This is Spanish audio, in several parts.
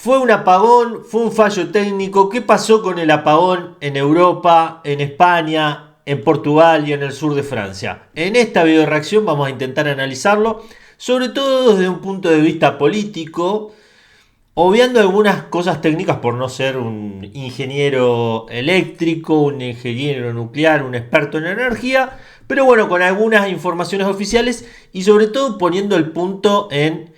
Fue un apagón, fue un fallo técnico. ¿Qué pasó con el apagón en Europa, en España, en Portugal y en el sur de Francia? En esta videoreacción vamos a intentar analizarlo, sobre todo desde un punto de vista político, obviando algunas cosas técnicas por no ser un ingeniero eléctrico, un ingeniero nuclear, un experto en energía, pero bueno, con algunas informaciones oficiales y sobre todo poniendo el punto en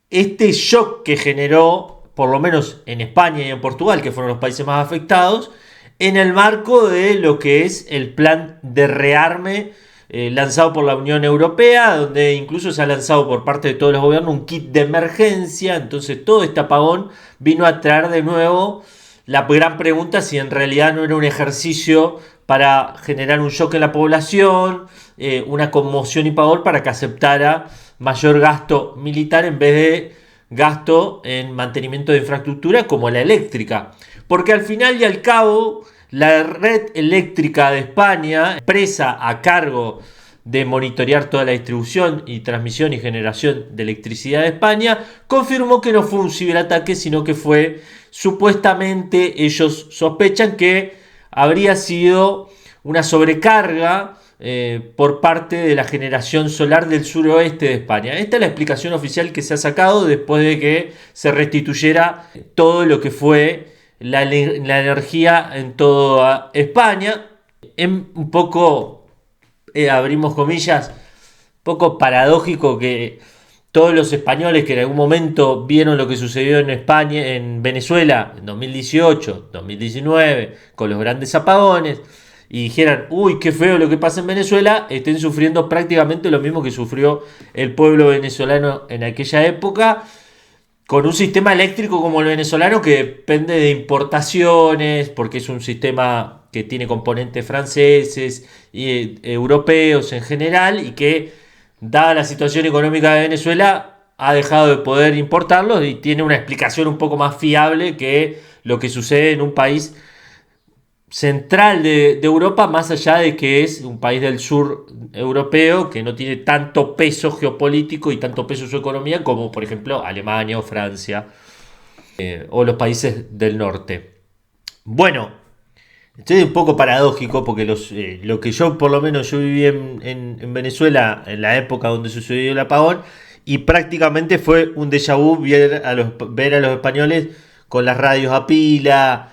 este shock que generó, por lo menos en España y en Portugal, que fueron los países más afectados, en el marco de lo que es el plan de rearme lanzado por la Unión Europea, donde incluso se ha lanzado por parte de todos los gobiernos un kit de emergencia. Entonces todo este apagón vino a traer de nuevo la gran pregunta si en realidad no era un ejercicio para generar un shock en la población, una conmoción y pavor para que aceptara mayor gasto militar en vez de gasto en mantenimiento de infraestructura como la eléctrica. Porque al final y al cabo, la red eléctrica de España, empresa a cargo de monitorear toda la distribución y transmisión y generación de electricidad de España, confirmó que no fue un ciberataque, sino que fue, supuestamente, ellos sospechan que habría sido una sobrecarga por parte de la generación solar del suroeste de España. Esta es la explicación oficial que se ha sacado después de que se restituyera todo lo que fue la energía en toda España. Un poco, abrimos comillas, un poco paradójico que todos los españoles que en algún momento vieron lo que sucedió en España, en Venezuela, en 2018, 2019, con los grandes apagones, y dijeran, uy, qué feo lo que pasa en Venezuela, estén sufriendo prácticamente lo mismo que sufrió el pueblo venezolano en aquella época, con un sistema eléctrico como el venezolano que depende de importaciones, porque es un sistema que tiene componentes franceses y europeos en general, y que, dada la situación económica de Venezuela, ha dejado de poder importarlos y tiene una explicación un poco más fiable que lo que sucede en un país central de Europa, más allá de que es un país del sur europeo que no tiene tanto peso geopolítico y tanto peso en su economía como por ejemplo Alemania o Francia o los países del norte. Bueno, esto es un poco paradójico porque lo que yo por lo menos yo viví en Venezuela en la época donde sucedió el apagón, y prácticamente fue un déjà vu ver a los españoles con las radios a pila,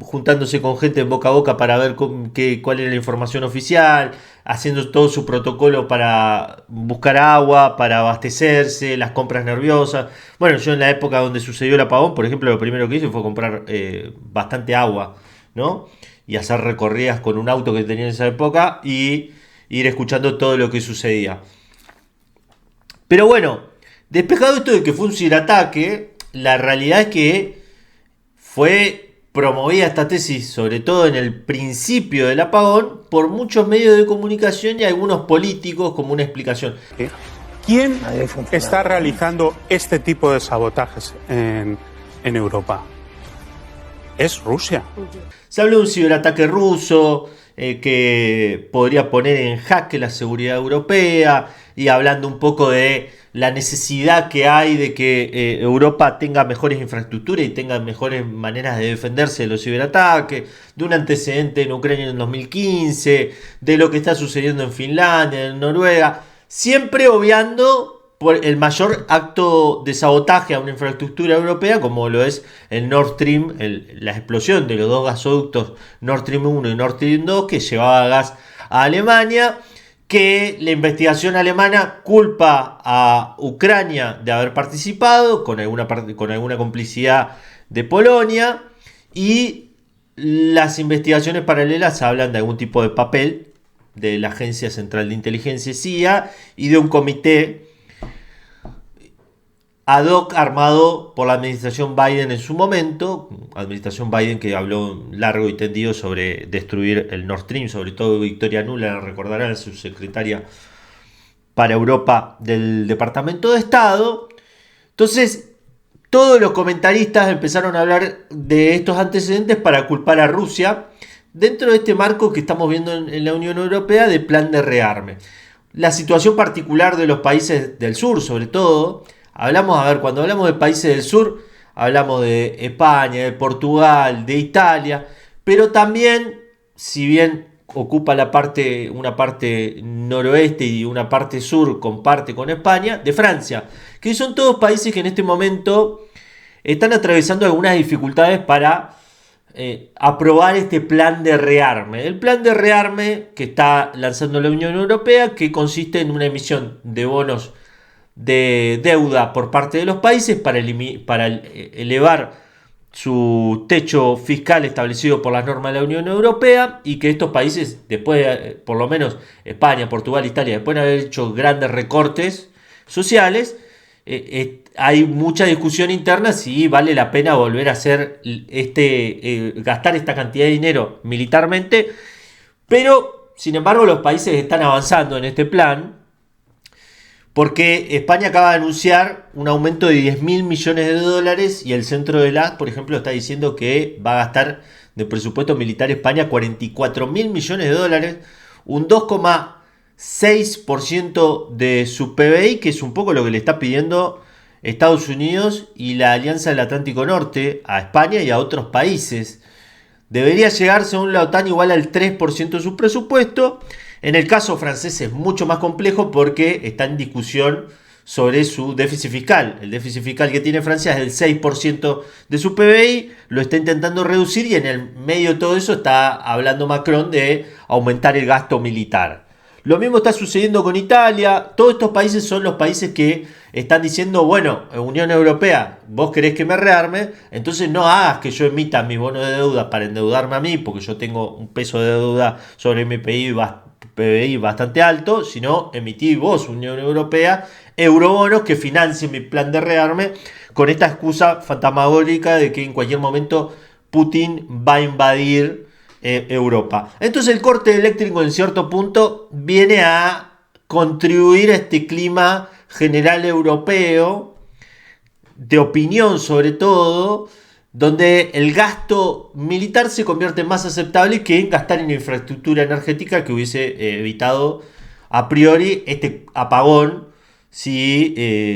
juntándose con gente en boca a boca para ver cuál era la información oficial, haciendo todo su protocolo para buscar agua, para abastecerse, las compras nerviosas. Bueno, yo en la época donde sucedió el apagón, por ejemplo, lo primero que hice fue comprar bastante agua, ¿no? Y hacer recorridas con un auto que tenía en esa época y ir escuchando todo lo que sucedía. Pero bueno, despejado esto de que fue un ciberataque, la realidad es que fue promovida esta tesis, sobre todo en el principio del apagón, por muchos medios de comunicación y algunos políticos como una explicación. ¿Quién está realizando este tipo de sabotajes en Europa? Es Rusia. Se habló de un ciberataque ruso que podría poner en jaque la seguridad europea, y hablando un poco de la necesidad que hay de que Europa tenga mejores infraestructuras y tenga mejores maneras de defenderse de los ciberataques, de un antecedente en Ucrania en 2015, de lo que está sucediendo en Finlandia, en Noruega, siempre obviando por el mayor acto de sabotaje a una infraestructura europea como lo es el Nord Stream, la explosión de los dos gasoductos Nord Stream 1 y Nord Stream 2 que llevaba gas a Alemania, que la investigación alemana culpa a Ucrania de haber participado con alguna complicidad de Polonia, y las investigaciones paralelas hablan de algún tipo de papel de la Agencia Central de Inteligencia CIA y de un comité ad hoc armado por la administración Biden en su momento, administración Biden que habló largo y tendido sobre destruir el Nord Stream, sobre todo Victoria Nuland, recordarán, su secretaria para Europa del Departamento de Estado. Entonces, todos los comentaristas empezaron a hablar de estos antecedentes para culpar a Rusia dentro de este marco que estamos viendo en la Unión Europea de plan de rearme. La situación particular de los países del sur, sobre todo, Cuando hablamos de países del sur, hablamos de España, de Portugal, de Italia, pero también, si bien ocupa una parte noroeste y una parte sur, comparte con España, de Francia, que son todos países que en este momento están atravesando algunas dificultades para aprobar este plan de rearme. El plan de rearme que está lanzando la Unión Europea, que consiste en una emisión de bonos de deuda por parte de los países para elevar su techo fiscal establecido por las normas de la Unión Europea, y que estos países, después, por lo menos España, Portugal, Italia, después de haber hecho grandes recortes sociales, hay mucha discusión interna si vale la pena volver a hacer gastar esta cantidad de dinero militarmente, pero sin embargo los países están avanzando en este plan, porque España acaba de anunciar un aumento de 10.000 millones de dólares y el centro de por ejemplo, está diciendo que va a gastar de presupuesto militar España 44.000 millones de dólares, un 2,6% de su PBI, que es un poco lo que le está pidiendo Estados Unidos y la Alianza del Atlántico Norte a España y a otros países. Debería llegar, según la OTAN, igual al 3% de su presupuesto. En el caso francés es mucho más complejo porque está en discusión sobre su déficit fiscal. El déficit fiscal que tiene Francia es del 6% de su PBI, lo está intentando reducir, y en el medio de todo eso está hablando Macron de aumentar el gasto militar. Lo mismo está sucediendo con Italia. Todos estos países son los países que están diciendo, bueno, Unión Europea, vos querés que me rearme, entonces no hagas que yo emita mi bono de deuda para endeudarme a mí, porque yo tengo un peso de deuda sobre mi PBI bastante alto, sino emití vos, Unión Europea, eurobonos que financien mi plan de rearme, con esta excusa fantasmagórica de que en cualquier momento Putin va a invadir Europa. Entonces el corte eléctrico en cierto punto viene a contribuir a este clima general europeo, de opinión sobre todo, donde el gasto militar se convierte en más aceptable que en gastar en infraestructura energética, que hubiese evitado a priori este apagón si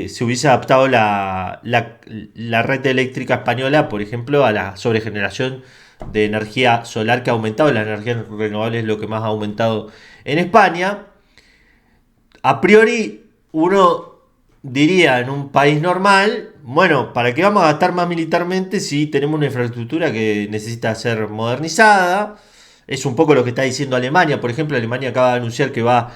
se hubiese adaptado la red eléctrica española, por ejemplo, a la sobregeneración de energía solar, que ha aumentado. La energía renovable es lo que más ha aumentado en España. A priori uno diría, en un país normal, bueno, ¿para qué vamos a gastar más militarmente si tenemos una infraestructura que necesita ser modernizada? Es un poco lo que está diciendo Alemania. Por ejemplo, Alemania acaba de anunciar que va a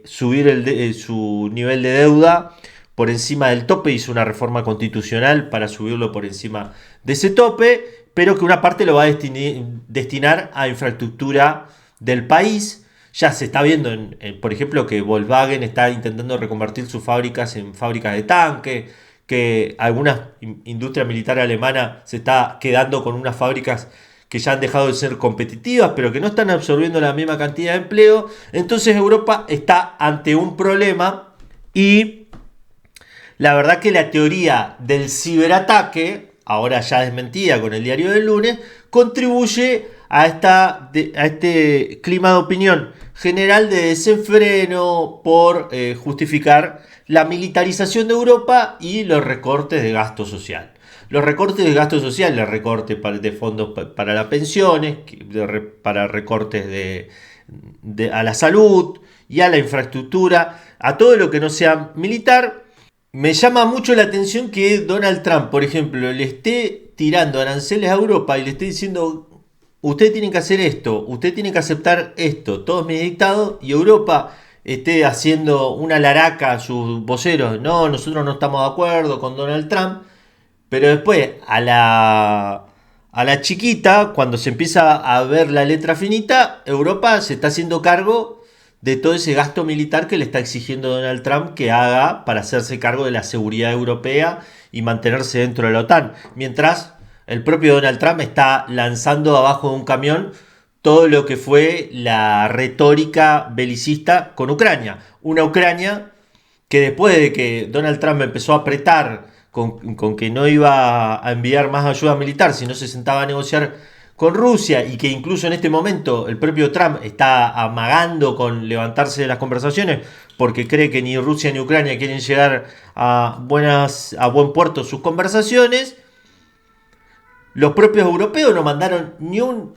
subir su nivel de deuda por encima del tope. Hizo una reforma constitucional para subirlo por encima de ese tope, pero que una parte lo va a destinar a infraestructura del país. Ya se está viendo, por ejemplo, que Volkswagen está intentando reconvertir sus fábricas en fábricas de tanques, que alguna industria militar alemana se está quedando con unas fábricas que ya han dejado de ser competitivas, pero que no están absorbiendo la misma cantidad de empleo. Entonces Europa está ante un problema, y la verdad que la teoría del ciberataque, ahora ya desmentida con el diario del lunes, contribuye a este clima de opinión general de desenfreno por justificar la militarización de Europa y los recortes de gasto social. Los recortes de gasto social, los recortes de fondos para las pensiones, para recortes a la salud y a la infraestructura, a todo lo que no sea militar. Me llama mucho la atención que Donald Trump, por ejemplo, le esté tirando aranceles a Europa y le esté diciendo: usted tiene que hacer esto, usted tiene que aceptar esto, todo es mi dictado, y Europa esté haciendo una laraca a sus voceros: no, nosotros no estamos de acuerdo con Donald Trump. Pero después, a la chiquita, cuando se empieza a ver la letra finita, Europa se está haciendo cargo de todo ese gasto militar que le está exigiendo Donald Trump que haga para hacerse cargo de la seguridad europea y mantenerse dentro de la OTAN. Mientras el propio Donald Trump está lanzando abajo de un camión todo lo que fue la retórica belicista con Ucrania. Una Ucrania que, después de que Donald Trump empezó a apretar con que no iba a enviar más ayuda militar si no se sentaba a negociar con Rusia y que incluso en este momento el propio Trump está amagando con levantarse de las conversaciones porque cree que ni Rusia ni Ucrania quieren llegar a buen puerto sus conversaciones, los propios europeos no mandaron ni un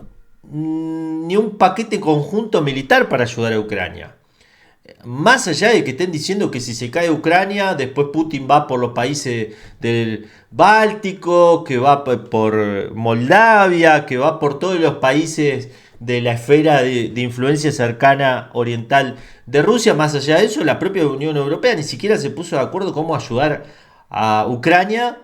paquete conjunto militar para ayudar a Ucrania. Más allá de que estén diciendo que si se cae Ucrania, después Putin va por los países del Báltico, que va por Moldavia, que va por todos los países de la esfera de influencia cercana oriental de Rusia. Más allá de eso, la propia Unión Europea ni siquiera se puso de acuerdo cómo ayudar a Ucrania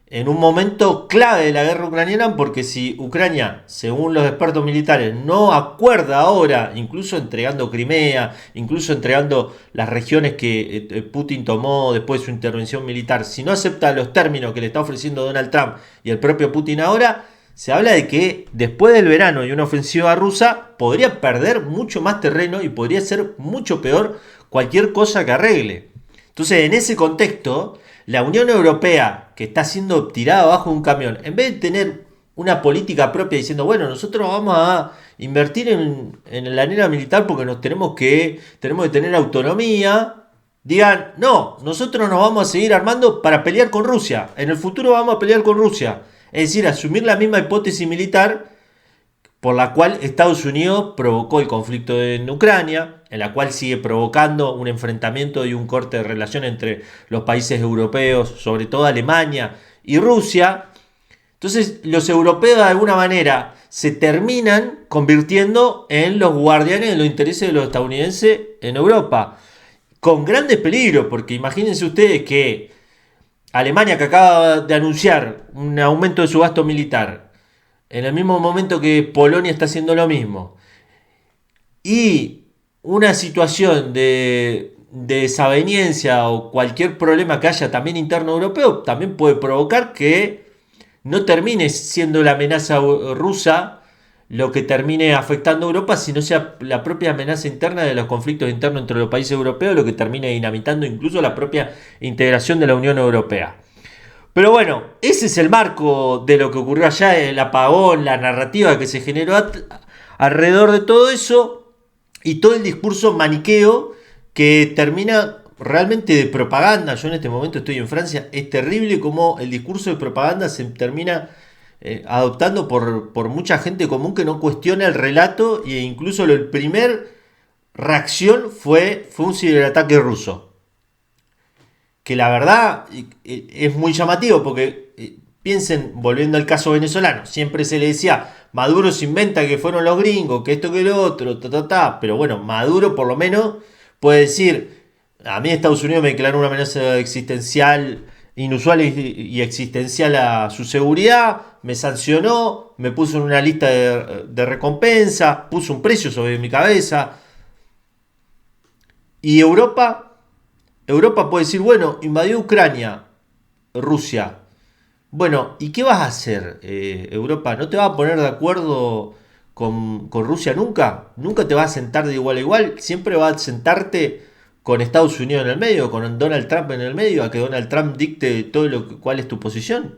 en un momento clave de la guerra ucraniana, porque si Ucrania, según los expertos militares, no acuerda ahora, incluso entregando Crimea, incluso entregando las regiones que Putin tomó después de su intervención militar, si no acepta los términos que le está ofreciendo Donald Trump y el propio Putin ahora, se habla de que después del verano y una ofensiva rusa podría perder mucho más terreno y podría ser mucho peor cualquier cosa que arregle. Entonces, en ese contexto, la Unión Europea, que está siendo tirada abajo de un camión, en vez de tener una política propia diciendo, bueno, nosotros vamos a invertir en la arena militar porque tenemos que tener autonomía, digan, no, nosotros nos vamos a seguir armando para pelear con Rusia. En el futuro vamos a pelear con Rusia. Es decir, asumir la misma hipótesis militar por la cual Estados Unidos provocó el conflicto en Ucrania, en la cual sigue provocando un enfrentamiento y un corte de relación entre los países europeos, sobre todo Alemania y Rusia. Entonces, los europeos de alguna manera se terminan convirtiendo en los guardianes de los intereses de los estadounidenses en Europa, con grandes peligros, porque imagínense ustedes que Alemania, que acaba de anunciar un aumento de su gasto militar, en el mismo momento que Polonia está haciendo lo mismo, y una situación de desaveniencia o cualquier problema que haya también interno europeo, también puede provocar que no termine siendo la amenaza rusa lo que termine afectando a Europa, sino sea la propia amenaza interna de los conflictos internos entre los países europeos, lo que termine dinamitando incluso la propia integración de la Unión Europea. Pero bueno, ese es el marco de lo que ocurrió allá, el apagón, la narrativa que se generó alrededor de todo eso y todo el discurso maniqueo que termina realmente de propaganda. Yo en este momento estoy en Francia, es terrible cómo el discurso de propaganda se termina adoptando por mucha gente común que no cuestiona el relato e incluso la primer reacción fue un ciberataque ruso. Que la verdad es muy llamativo porque piensen, volviendo al caso venezolano, siempre se le decía, Maduro se inventa que fueron los gringos, que esto que lo otro, pero bueno, Maduro por lo menos puede decir, a mí Estados Unidos me declaró una amenaza existencial, inusual y existencial a su seguridad, me sancionó, me puso en una lista de recompensa, puso un precio sobre mi cabeza. Y Europa puede decir, bueno, invadió Ucrania, Rusia. Bueno, ¿y qué vas a hacer, Europa? ¿No te vas a poner de acuerdo con Rusia nunca? ¿Nunca te vas a sentar de igual a igual? ¿Siempre vas a sentarte con Estados Unidos en el medio, con Donald Trump en el medio, a que Donald Trump dicte todo cuál es tu posición?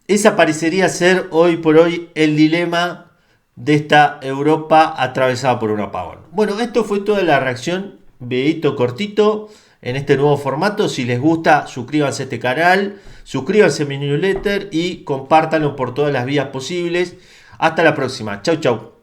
Esa parecería ser hoy por hoy el dilema de esta Europa atravesada por un apagón. Bueno, esto fue toda la reacción, videito cortito en este nuevo formato. Si les gusta, suscríbanse a este canal, suscríbanse a mi newsletter y compártanlo por todas las vías posibles. Hasta la próxima. Chau, chau.